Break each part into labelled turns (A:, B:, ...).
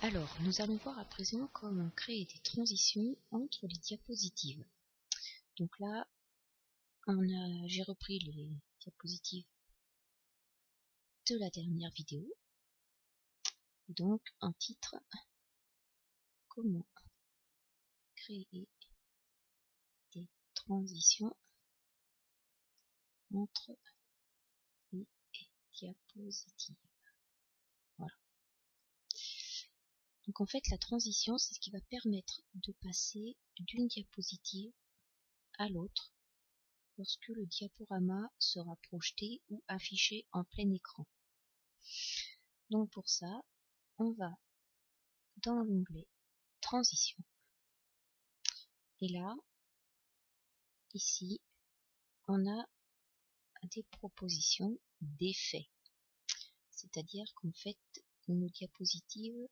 A: Alors, nous allons voir à présent comment créer des transitions entre les diapositives. Donc là, j'ai repris les diapositives de la dernière vidéo. Et donc, un titre, comment créer des transitions entre les diapositives. Voilà. Donc en fait, la transition, c'est ce qui va permettre de passer d'une diapositive à l'autre lorsque le diaporama sera projeté ou affiché en plein écran. Donc pour ça, on va dans l'onglet Transition. Et là, ici, on a des propositions d'effets. C'est-à-dire qu'en fait, nos diapositives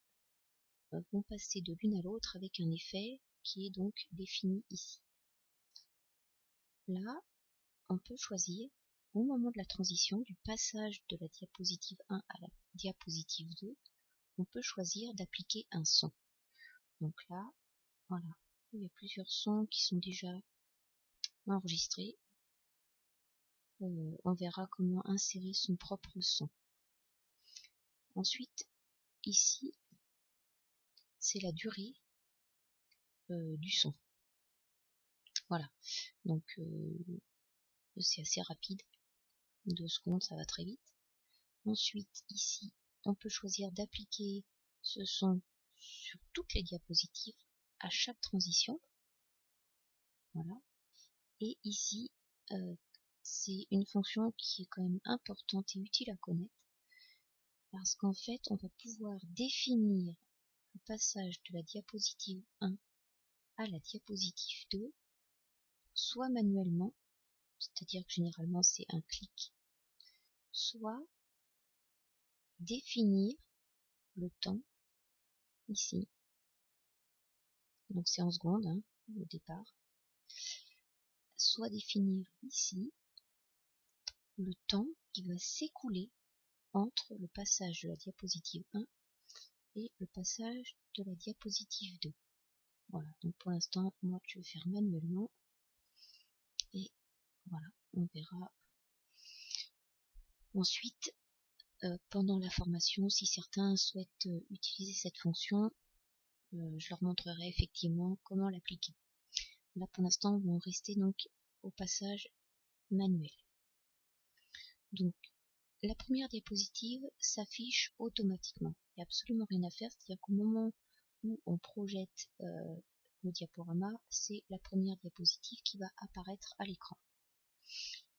A: vont passer de l'une à l'autre avec un effet qui est donc défini ici. Là, on peut choisir, au moment de la transition, du passage de la diapositive 1 à la diapositive 2, on peut choisir d'appliquer un son. Donc là, voilà, il y a plusieurs sons qui sont déjà enregistrés. On verra comment insérer son propre son. Ensuite, ici, c'est la durée du son. Voilà, donc c'est assez rapide, 2 secondes, ça va très vite. Ensuite, ici, on peut choisir d'appliquer ce son sur toutes les diapositives à chaque transition. Voilà. Et ici, c'est une fonction qui est quand même importante et utile à connaître, parce qu'en fait, on va pouvoir définir le passage de la diapositive 1 à la diapositive 2, soit manuellement, c'est-à-dire que généralement c'est un clic, soit définir le temps ici, donc c'est en secondes hein, au départ, soit définir ici le temps qui va s'écouler entre le passage de la diapositive 1 et le passage de la diapositive 2. Voilà, donc pour l'instant, moi je vais faire manuellement et voilà, on verra ensuite pendant la formation si certains souhaitent utiliser cette fonction. Je leur montrerai effectivement comment l'appliquer. Là pour l'instant on va rester donc au passage manuel. Donc la première diapositive s'affiche automatiquement. Il n'y a absolument rien à faire, c'est-à-dire qu'au moment où on projette le diaporama, c'est la première diapositive qui va apparaître à l'écran.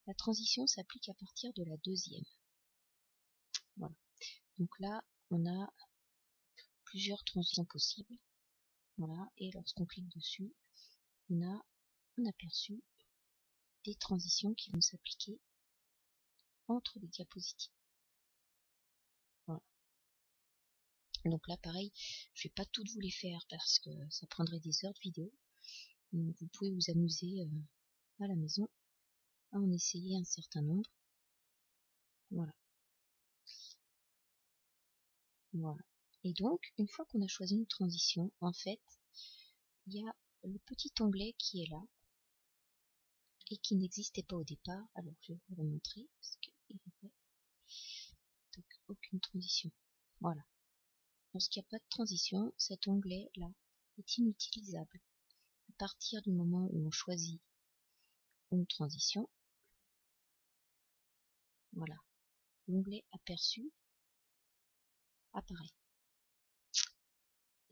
A: La transition s'applique à partir de la deuxième. Voilà. Donc là, on a plusieurs transitions possibles. Voilà. Et lorsqu'on clique dessus, on a un aperçu des transitions qui vont s'appliquer entre les diapositives. Voilà. Donc là, pareil, je vais pas toutes vous les faire parce que ça prendrait des heures de vidéo. Donc vous pouvez vous amuser à la maison à en essayer un certain nombre. Voilà. Voilà. Et donc, une fois qu'on a choisi une transition, en fait, il y a le petit onglet qui est là et qui n'existait pas au départ. Alors, je vais vous le montrer parce qu'il est vrai. Donc, aucune transition. Voilà. Lorsqu'il n'y a pas de transition, cet onglet-là est inutilisable. À partir du moment où on choisit une transition, voilà, l'onglet aperçu apparaît.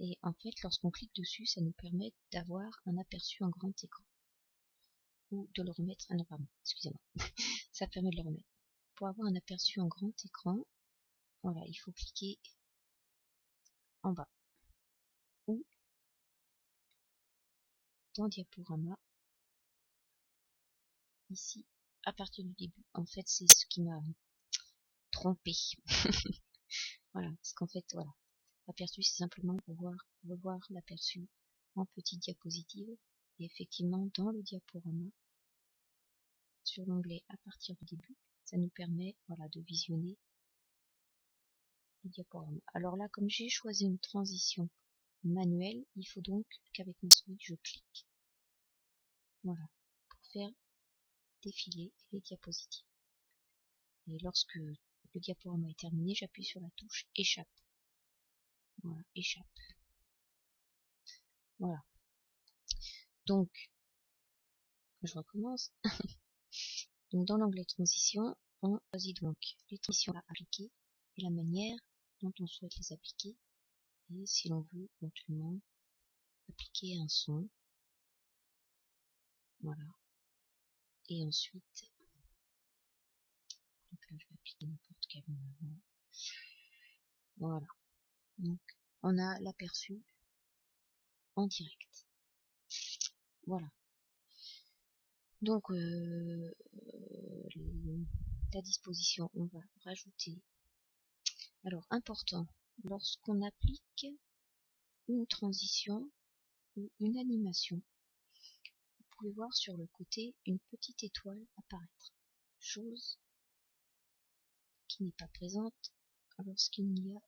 A: Et en fait, lorsqu'on clique dessus, ça nous permet d'avoir un aperçu en grand écran. Ou de le remettre, ah non, pardon, excusez-moi. Ça permet de le remettre. Pour avoir un aperçu en grand écran, voilà, il faut cliquer en bas. Ou dans Diaporama, ici, à partir du début. En fait, c'est ce qui m'a trompé. Voilà, parce qu'en fait, voilà. Aperçu, c'est simplement pour revoir l'aperçu en petite diapositive. Et effectivement, dans le diaporama, sur l'onglet à partir du début, ça nous permet, voilà, de visionner le diaporama. Alors là, comme j'ai choisi une transition manuelle, il faut donc qu'avec ma souris, je clique. Voilà, pour faire défiler les diapositives. Et lorsque le diaporama est terminé, j'appuie sur la touche échappe. Voilà, échappe. Voilà. Donc, je recommence. Donc, dans l'onglet transition, on choisit donc les transitions à appliquer et la manière dont on souhaite les appliquer. Et si l'on veut éventuellement appliquer un son. Voilà. Et ensuite, donc là, je vais appliquer n'importe quel. Voilà. Donc, on a l'aperçu en direct. Voilà. Donc, la disposition, on va rajouter. Alors, important, lorsqu'on applique une transition ou une animation, vous pouvez voir sur le côté une petite étoile apparaître. Chose qui n'est pas présente lorsqu'il n'y a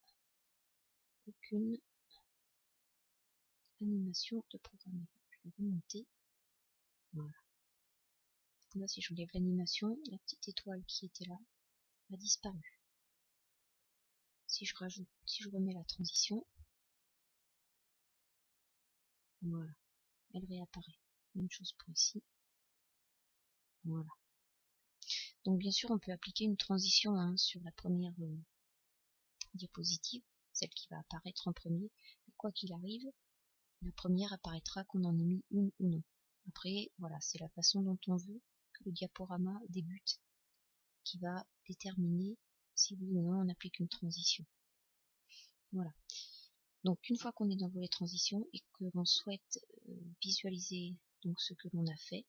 A: aucune animation de programmer. Je vais remonter. Voilà. Là, si j'enlève l'animation, la petite étoile qui était là a disparu. Si je remets la transition, voilà, elle réapparaît. Même chose pour ici. Voilà. Donc bien sûr, on peut appliquer une transition sur la première diapositive, celle qui va apparaître en premier. Mais quoi qu'il arrive, la première apparaîtra qu'on en ait mis une ou non. Après, voilà, c'est la façon dont on veut que le diaporama débute qui va déterminer si oui ou non on applique une transition. Voilà. Donc une fois qu'on est dans le volet transition et que l'on souhaite visualiser donc ce que l'on a fait,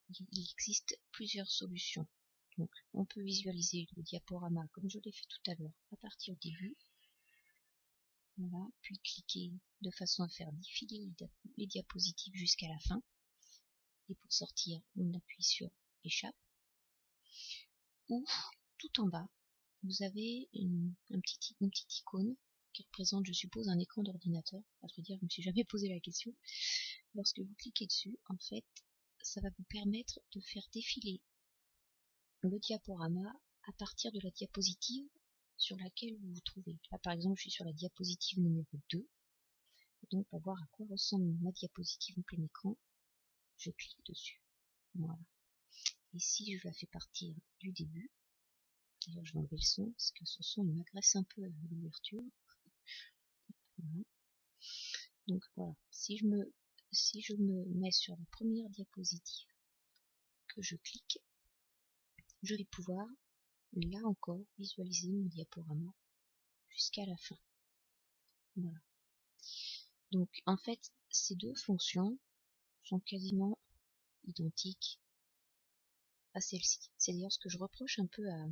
A: il existe plusieurs solutions. Donc on peut visualiser le diaporama comme je l'ai fait tout à l'heure à partir du début. Voilà, puis cliquer de façon à faire défiler les diapositives jusqu'à la fin. Et pour sortir, on appuie sur échappe. Ou tout en bas, vous avez une petite icône qui représente, je suppose, un écran d'ordinateur. À vrai dire, je ne me suis jamais posé la question. Lorsque vous cliquez dessus, en fait, ça va vous permettre de faire défiler le diaporama à partir de la diapositive sur laquelle vous vous trouvez. Là, par exemple, je suis sur la diapositive numéro 2. Donc, pour voir à quoi ressemble ma diapositive en plein écran, je clique dessus. Voilà. Et si je la fais partir du début, d'ailleurs je vais enlever le son, parce que ce son il m'agresse un peu à l'ouverture. Voilà. Donc voilà, si je me mets sur la première diapositive, que je clique, je vais pouvoir, là encore, visualiser mon diaporama jusqu'à la fin. Voilà. Donc en fait, ces deux fonctions sont quasiment identiques à celle-ci. C'est d'ailleurs ce que je reproche un peu à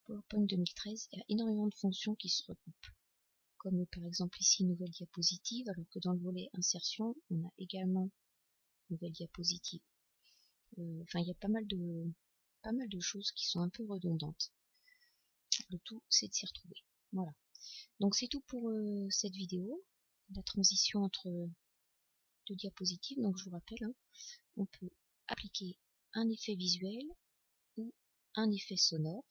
A: PowerPoint 2013, il y a énormément de fonctions qui se recoupent. Comme par exemple ici nouvelle diapositive, alors que dans le volet insertion, on a également nouvelle diapositive. Enfin, il y a pas mal de choses qui sont un peu redondantes. Le tout, c'est de s'y retrouver. Voilà. Donc c'est tout pour cette vidéo, la transition entre deux diapositives. Donc je vous rappelle, on peut appliquer un effet visuel ou un effet sonore.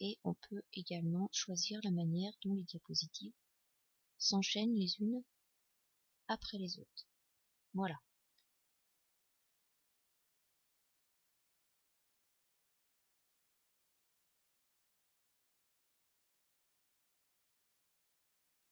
A: Et on peut également choisir la manière dont les diapositives s'enchaînent les unes après les autres. Voilà.